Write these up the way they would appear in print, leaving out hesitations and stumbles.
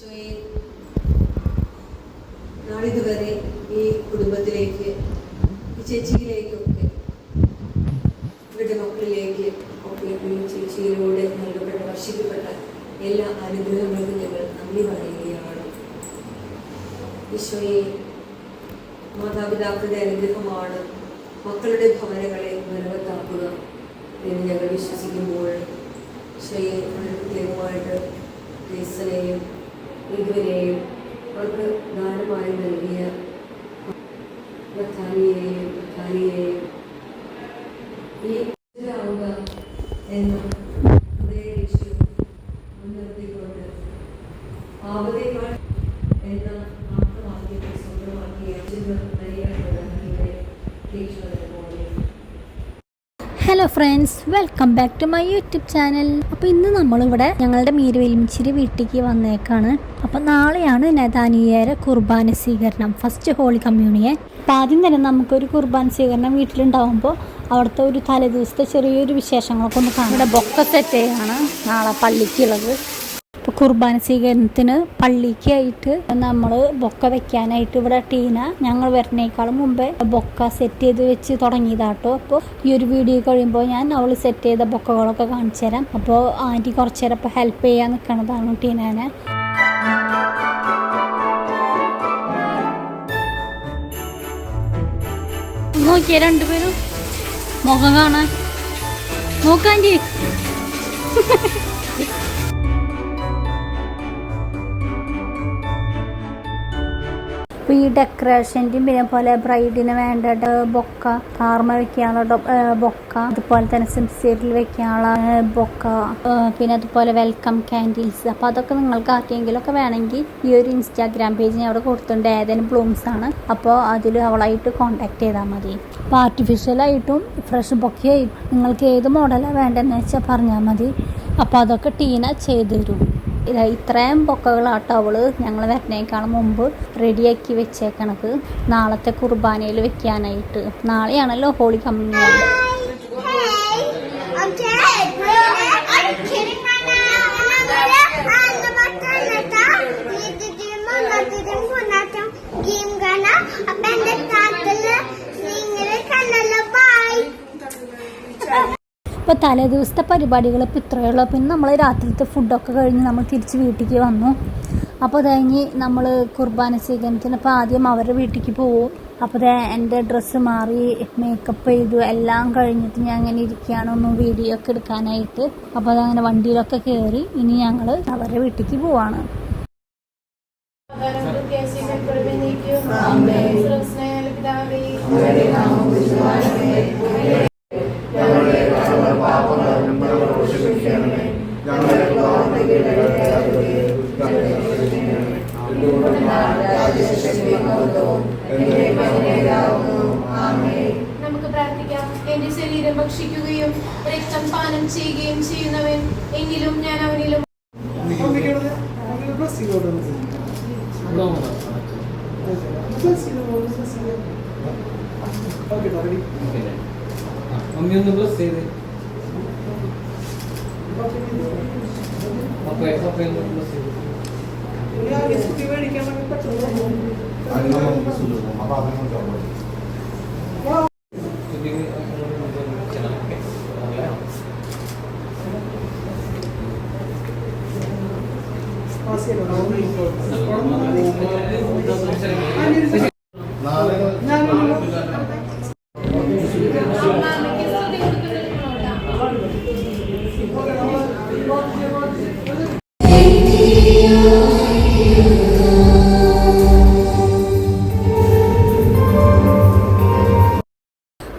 ഈശോയെ, നാളിതുവരെ ഈ കുടുംബത്തിലേക്ക്, ഈ ചേച്ചിയിലേക്കൊക്കെ, ഇവരുടെ മക്കളിലേക്ക് ഒക്കെ ഈ ചേച്ചിയിലൂടെ നൽകപ്പെട്ട, വർഷിക്കപ്പെട്ട എല്ലാ അനുഗ്രഹങ്ങൾക്കും ഞങ്ങൾ നന്ദി പറയുകയാണ്. ഈശോയെ, മാതാപിതാക്കളുടെ അനുഗ്രഹമാണ് മക്കളുടെ ഭവനങ്ങളെ ബലവത്താക്കുക എന്ന് ഞങ്ങൾ വിശ്വസിക്കുമ്പോൾ ഈശോയെ പ്രത്യേകമായിട്ട് ദേശനെയും ഇതുവരെയും അവർക്ക് ദാനമായി നൽകിയ ഭാര്യയെയും ഈ ആവുക എന്ന അതേ ലക്ഷ്യം മുൻനിർത്തിക്കൊണ്ട് ആവതേക്കാൾ എന്ന ആത്മവാക്യത്തെ സ്വന്തമാക്കിയ hello friends, welcome back to my YouTube channel. അപ്പോൾ ഇന്ന് നമ്മളിവിടെ ഞങ്ങളുടെ മീരുവെലിമിച്ചിരി വീട്ടിലേക്ക് വന്നേക്കാണ്. അപ്പോൾ നാളെയാണ് നഥാനിയയുടെ കുർബാന സ്വീകരണം, ഫസ്റ്റ് ഹോളി കമ്മ്യൂണിയൻ. അപ്പോൾ ആദ്യം തന്നെ നമുക്കൊരു കുർബാന സ്വീകരണം വീട്ടിലുണ്ടാകുമ്പോൾ അവിടുത്തെ ഒരു തലേദിവസത്തെ ചെറിയൊരു വിശേഷങ്ങളൊക്കെ ഒന്ന് കാണാം. ഇവിടെ ബൊക്ക സെറ്റ് ചെയ്യാണ് നാളെ പള്ളിക്കുള്ളത്. ഇപ്പോൾ കുർബാന സ്വീകരണത്തിന് പള്ളിക്കായിട്ട് നമ്മൾ ബൊക്ക വെക്കാനായിട്ട് ഇവിടെ ടീന ഞങ്ങൾ വരുന്നേക്കാളും മുമ്പേ ബൊക്ക സെറ്റ് ചെയ്ത് വെച്ച് തുടങ്ങിയതാട്ടോ. അപ്പോൾ ഈ ഒരു വീഡിയോ കഴിയുമ്പോൾ ഞാൻ അവൾ സെറ്റ് ചെയ്ത ബൊക്കകളൊക്കെ കാണിച്ചു തരാം. അപ്പോൾ ആൻറ്റി കുറച്ച് നേരം ഇപ്പോൾ ഹെൽപ്പ് ചെയ്യാൻ നിൽക്കണതാണ് ടീനേനെ. നോക്കിയ രണ്ടുപേരും മുഖം കാണാൻ നോക്കാൻറ്റി. അപ്പോൾ ഈ ഡെക്കറേഷൻ്റെയും പിന്നെ പോലെ ബ്രൈഡിന് വേണ്ട ബൊക്ക, താർമ വെക്കാനുള്ള ബൊക്ക, അതുപോലെ തന്നെ സെൻസേറ്റിൽ വെക്കാനുള്ള ബൊക്ക, പിന്നെ അതുപോലെ വെൽക്കം ക്യാൻഡിൽസ്. അപ്പോൾ അതൊക്കെ നിങ്ങൾക്ക് ആർക്കെങ്കിലുമൊക്കെ വേണമെങ്കിൽ ഈ ഒരു ഇൻസ്റ്റാഗ്രാം പേജ് ഞാൻ അവിടെ കൊടുത്തിട്ടുണ്ട്. ഏതെങ്കിലും ബ്ലൂംസ് ആണ്. അപ്പോൾ അതിൽ അവളായിട്ട് കോൺടാക്ട് ചെയ്താൽ മതി. അപ്പോൾ ആർട്ടിഫിഷ്യലായിട്ടും ഫ്രഷ് ബൊക്കയായിട്ടും നിങ്ങൾക്ക് ഏത് മോഡലാണ് വേണ്ടതെന്ന് വെച്ചാൽ പറഞ്ഞാൽ മതി. അപ്പോൾ അതൊക്കെ ടീന ചെയ്തു തരും. ഇത്രയും ബൊക്കകളാട്ടോ അവള് ഞങ്ങൾ വരുന്നേക്കാളും മുമ്പ് റെഡിയാക്കി വെച്ചേക്കണത് നാളത്തെ കുർബാനയിൽ വെക്കാനായിട്ട്. നാളെയാണല്ലോ ഹോളി കമ്മ്യൂണിയൻ. ഇപ്പോൾ തലേ ദിവസത്തെ പരിപാടികൾ ഇപ്പോൾ ഇത്രയുള്ളൂ. പിന്നെ നമ്മൾ രാത്രിത്തെ ഫുഡൊക്കെ കഴിഞ്ഞ് നമ്മൾ തിരിച്ച് വീട്ടിലേക്ക് വന്നു. അപ്പോൾ കഴിഞ്ഞ് നമ്മൾ കുർബാന സ്വീകരണത്തിന് ഇപ്പോൾ ആദ്യം അവരുടെ വീട്ടിലേക്ക് പോവും. അപ്പോൾ എൻ്റെ ഡ്രസ്സ് മാറി മേക്കപ്പ് ചെയ്തു എല്ലാം കഴിഞ്ഞിട്ട് ഞാൻ അങ്ങനെ ഇരിക്കുകയാണ് ഒന്ന് വീഡിയോ ഒക്കെ എടുക്കാനായിട്ട്. അപ്പോൾ അതങ്ങനെ വണ്ടിയിലൊക്കെ കയറി ഇനി ഞങ്ങൾ അവരുടെ വീട്ടിലേക്ക് പോവാണ്. നമുക്ക് പ്രാർത്ഥിക്കാം. എന്റെ ശരീരം ഭക്ഷിക്കുകയും രക്തം പാനം ചെയ്യുകയും ചെയ്യുന്നവൻ എന്നിലും ഞാൻ അവനിലും.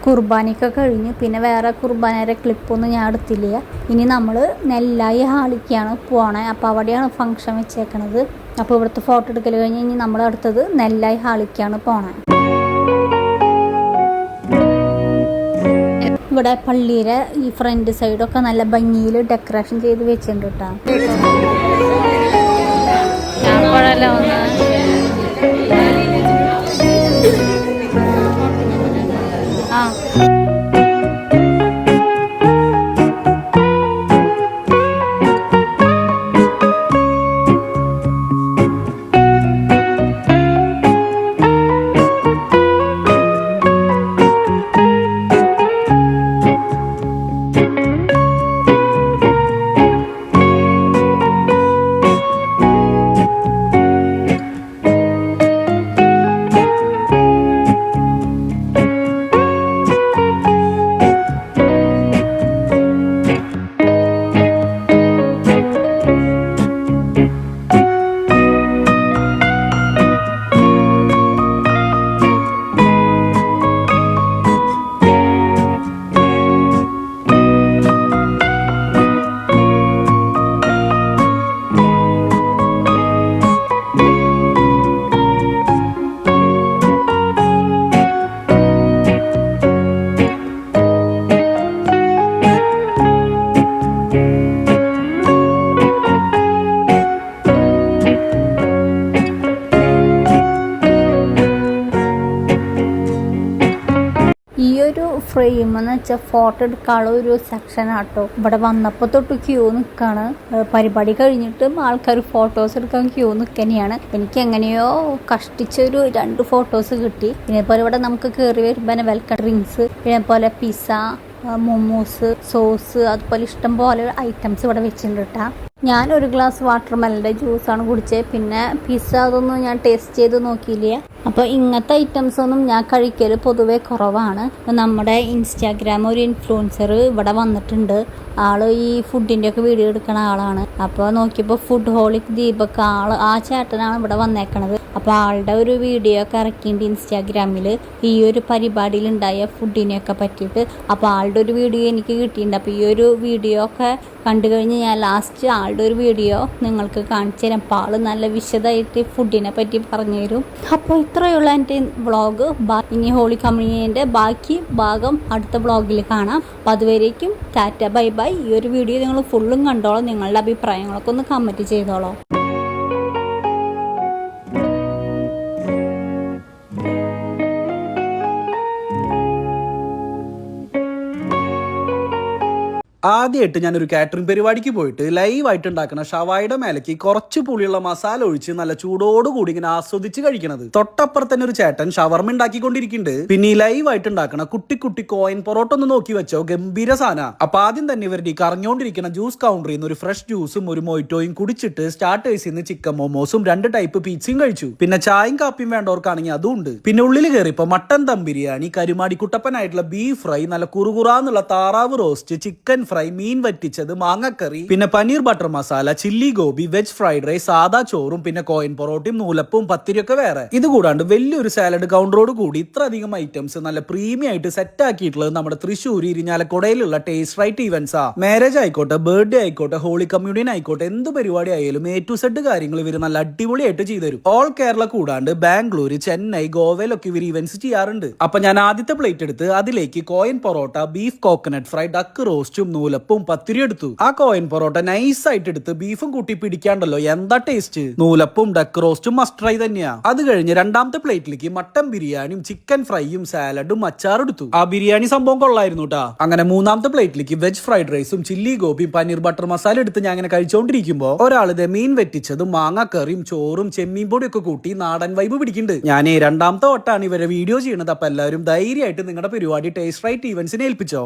കുർബാനയൊക്കെ കഴിഞ്ഞ് പിന്നെ വേറെ കുർബാനയുടെ ക്ലിപ്പൊന്നും ഞാൻ എടുത്തില്ല. ഇനി നമ്മൾ നെല്ലായി ഹാളിക്കാണ് പോണേ. അപ്പോൾ അവിടെയാണ് ഫംഗ്ഷൻ വെച്ചേക്കണത്. അപ്പോൾ ഇവിടുത്തെ ഫോട്ടോ എടുക്കൽ കഴിഞ്ഞ് ഇനി നമ്മൾ അടുത്തത് നെല്ലായി ഹാളിക്കാണ് പോണേ. ഇവിടെ പള്ളിയുടെ ഈ ഫ്രണ്ട് സൈഡൊക്കെ നല്ല ഭംഗിയിൽ ഡെക്കറേഷൻ ചെയ്ത് വെച്ചിട്ടുണ്ട് കേട്ടോ. ഫ്രെയിം എന്ന് വെച്ചാൽ ഫോട്ടോ എടുക്കാനുള്ള ഒരു സെക്ഷൻ ആട്ടോ. ഇവിടെ വന്നപ്പോൾ തൊട്ട് ക്യൂ നിൽക്കാണ്. പരിപാടി കഴിഞ്ഞിട്ടും ആൾക്കാർ ഫോട്ടോസ് എടുക്കാൻ ക്യൂ നിൽക്കന്നെയാണ്. എനിക്ക് എങ്ങനെയോ കഷ്ടിച്ചൊരു 2 ഫോട്ടോസ് കിട്ടി. പിന്നെപ്പോലെ ഇവിടെ നമുക്ക് കയറി വരുമ്പോൾ വെൽക്കം ഡ്രിങ്ക്സ്, പിന്നെപ്പോലെ പിസ്സ, മൊമോസ്, സോസ്, അതുപോലെ ഇഷ്ടം പോലെ ഐറ്റംസ് ഇവിടെ വെച്ചിട്ടുണ്ട് കേട്ടോ. ഞാൻ ഒരു ഗ്ലാസ് വാട്ടർമെലൻ്റെ ജ്യൂസാണ് കുടിച്ചത്. പിന്നെ പിസ്സ അതൊന്നും ഞാൻ ടേസ്റ്റ് ചെയ്ത് നോക്കിയില്ല. അപ്പോൾ ഇങ്ങനത്തെ ഐറ്റംസ് ഒന്നും ഞാൻ കഴിക്കൽ പൊതുവേ കുറവാണ്. നമ്മുടെ ഇൻസ്റ്റാഗ്രാം ഒരു ഇൻഫ്ലുവൻസർ ഇവിടെ വന്നിട്ടുണ്ട്. ആള് ഈ ഫുഡിൻ്റെ ഒക്കെ വീഡിയോ എടുക്കുന്ന ആളാണ്. അപ്പോൾ നോക്കിയപ്പോൾ ഫുഡ് ഹോളിക് ദീപക് ആ ചേട്ടനാണ് ഇവിടെ വന്നേക്കണത്. അപ്പോൾ ആളുടെ ഒരു വീഡിയോ ഒക്കെ ഇറക്കിയിട്ടുണ്ട് ഇൻസ്റ്റാഗ്രാമിൽ ഈ ഒരു പരിപാടിയിൽ ഉണ്ടായ ഫുഡിനെയൊക്കെ പറ്റിയിട്ട്. അപ്പോൾ ആളുടെ ഒരു വീഡിയോ എനിക്ക് കിട്ടിയിട്ടുണ്ട്. അപ്പോൾ ഈ ഒരു വീഡിയോ ഒക്കെ കണ്ടു കഴിഞ്ഞ് ഞാൻ ലാസ്റ്റ് ആളുടെ ഒരു വീഡിയോ നിങ്ങൾക്ക് കാണിച്ചു തരാം. അപ്പോൾ ആൾ നല്ല വിശദമായിട്ട് ഫുഡിനെ പറ്റി പറഞ്ഞു തരും. അപ്പോൾ ഇത്രയുള്ള എൻ്റെ വ്ളോഗ്. ഇനി ഹോളി കമ്മ്യൂണിയൻ്റെ ബാക്കി ഭാഗം അടുത്ത വ്ളോഗിൽ കാണാം. അപ്പോൾ അതുവരേക്കും ടാറ്റ ബൈ ബൈ. ഈ ഒരു വീഡിയോ നിങ്ങൾ ഫുള്ളും കണ്ടോളൂ. നിങ്ങളുടെ അഭിപ്രായങ്ങളൊക്കെ ഒന്ന് കമൻറ്റ് ചെയ്തോളൂ. ആദ്യമായിട്ട് ഞാനൊരു കാറ്ററിംഗ് പരിപാടിക്ക് പോയിട്ട് ലൈവായിട്ട് ഉണ്ടാക്കുന്ന ഷവായുടെ മേലേക്ക് കുറച്ച് പുളിയുള്ള മസാല ഒഴിച്ച് നല്ല ചൂടോടുകൂടി ഇങ്ങനെ ആസ്വദിച്ച് കഴിക്കണത്. തൊട്ടപ്പുറത്ത് തന്നെ ഒരു ചേട്ടൻ ഷവർമ ഉണ്ടാക്കിക്കൊണ്ടിരിക്കുന്നുണ്ട്. പിന്നെ ഈ ലൈവായിട്ട് ഉണ്ടാക്കണ കുട്ടി കുട്ടി കോയിൻ പൊറോട്ട ഒന്ന് നോക്കി വെച്ചോ, ഗംഭീര സാധന. അപ്പൊ ആദ്യം തന്നെ ഇവരുടെ ഈ കറങ്ങിക്കൊണ്ടിരിക്കുന്ന ജ്യൂസ് കൗണ്ടറിൽ നിന്ന് ഒരു ഫ്രഷ് ജ്യൂസും ഒരു മൊയ്റ്റോയും കുടിച്ചിട്ട് സ്റ്റാർട്ടേഴ്സിൽ നിന്ന് ചിക്കൻ മോമോസും 2 ടൈപ്പ് പിzzയും കഴിച്ചു. പിന്നെ ചായയും കാപ്പിയും വേണ്ടവർക്കാണെങ്കിൽ അതും ഉണ്ട്. പിന്നെ ഉള്ളിൽ കയറിയപ്പോ മട്ടൻ ദം ബിരിയാണി, കരുമാടി കുട്ടപ്പനായിട്ടുള്ള ബീഫ് ഫ്രൈ, നല്ല കുറുകുറാന്നുള്ള താറാവ് റോസ്റ്റ്, ചിക്കൻ ഫ്രൈ, മീൻ വറ്റിച്ചത്, മാങ്ങക്കറി, പിന്നെ paneer butter masala, chilli gobi, veg fried rice, സാദാ ചോറും പിന്നെ കോയിൻ പൊറോട്ടയും നൂലപ്പവും പത്തിരിയൊക്കെ വേറെ. ഇത് കൂടാണ്ട് വലിയൊരു സാലഡ് കൗണ്ടറോട് കൂടി ഇത്ര അധികം ഐറ്റംസ് നല്ല പ്രീമിയം ആയിട്ട് സെറ്റ് ആക്കിയിട്ടുള്ളത് നമ്മുടെ തൃശ്ശൂർ ഇരിഞ്ഞാലക്കുടയിലുള്ള ടേസ്റ്റ് റൈറ്റ് ഇവന്റ്സാ. മാരേജ് ആയിക്കോട്ടെ, ബർത്ത്ഡേ ആയിക്കോട്ടെ, ഹോളി കമ്മ്യൂണിയൻ ആയിക്കോട്ടെ, എന്ത് പരിപാടി ആയാലും A to Z കാര്യങ്ങൾ ഇവർ നല്ല അടിപൊളിയായിട്ട് ചെയ്തുതരും. ഓൾ കേരള കൂടാണ്ട് ബാംഗ്ലൂർ, ചെന്നൈ, ഗോവയിലൊക്കെ ഇവർ ഇവന്റ്സ് ചെയ്യാറുണ്ട്. അപ്പൊ ഞാൻ ആദ്യത്തെ പ്ലേറ്റ് എടുത്ത് അതിലേക്ക് coin porotta, beef coconut fry, duck റോസ്റ്റും നൂലപ്പവും പത്തിരി എടുത്തു. ആ കോയിൻ പൊറോട്ട നൈസ് ആയിട്ട് എടുത്ത് ബീഫും കൂട്ടി പിടിക്കാണ്ടല്ലോ, എന്താ ടേസ്റ്റ്. നൂലപ്പവും ഡക്ക് റോസ്റ്റും മസ്റ്റ് ട്രൈ തന്നെയാ. അത് കഴിഞ്ഞ് രണ്ടാമത്തെ പ്ലേറ്റിലേക്ക് മട്ടൻ ബിരിയാണിയും ചിക്കൻ ഫ്രൈയും സാലഡും അച്ചാറും എടുത്തു. ആ ബിരിയാണി സംഭവം കൊള്ളായിരുന്നു കേട്ടാ. അങ്ങനെ മൂന്നാമത്തെ പ്ലേറ്റിലേക്ക് വെജ് ഫ്രൈഡ് റൈസും ചില്ലി ഗോപിയും പനീർ ബട്ടർ മസാല എടുത്ത് ഞാൻ അങ്ങനെ കഴിച്ചോണ്ടിരിക്കുമ്പോ ഒരാളിത് മീൻ വെറ്റിച്ചതും മാങ്ങക്കറിയും ചോറും ചെമ്മീൻ പൊടിയൊക്കെ കൂട്ടി നാടൻ വൈബ് പിടിക്കുന്നുണ്ട്. ഞാൻ രണ്ടാമത്തെ വട്ടാണ് ഇവരെ വീഡിയോ ചെയ്യണത്. അപ്പൊ എല്ലാവരും ധൈര്യമായിട്ട് നിങ്ങളുടെ പരിപാടി ടേസ്റ്റ് റൈറ്റ് ഇവന്റ്സിനെ ഏൽപ്പിച്ചോ.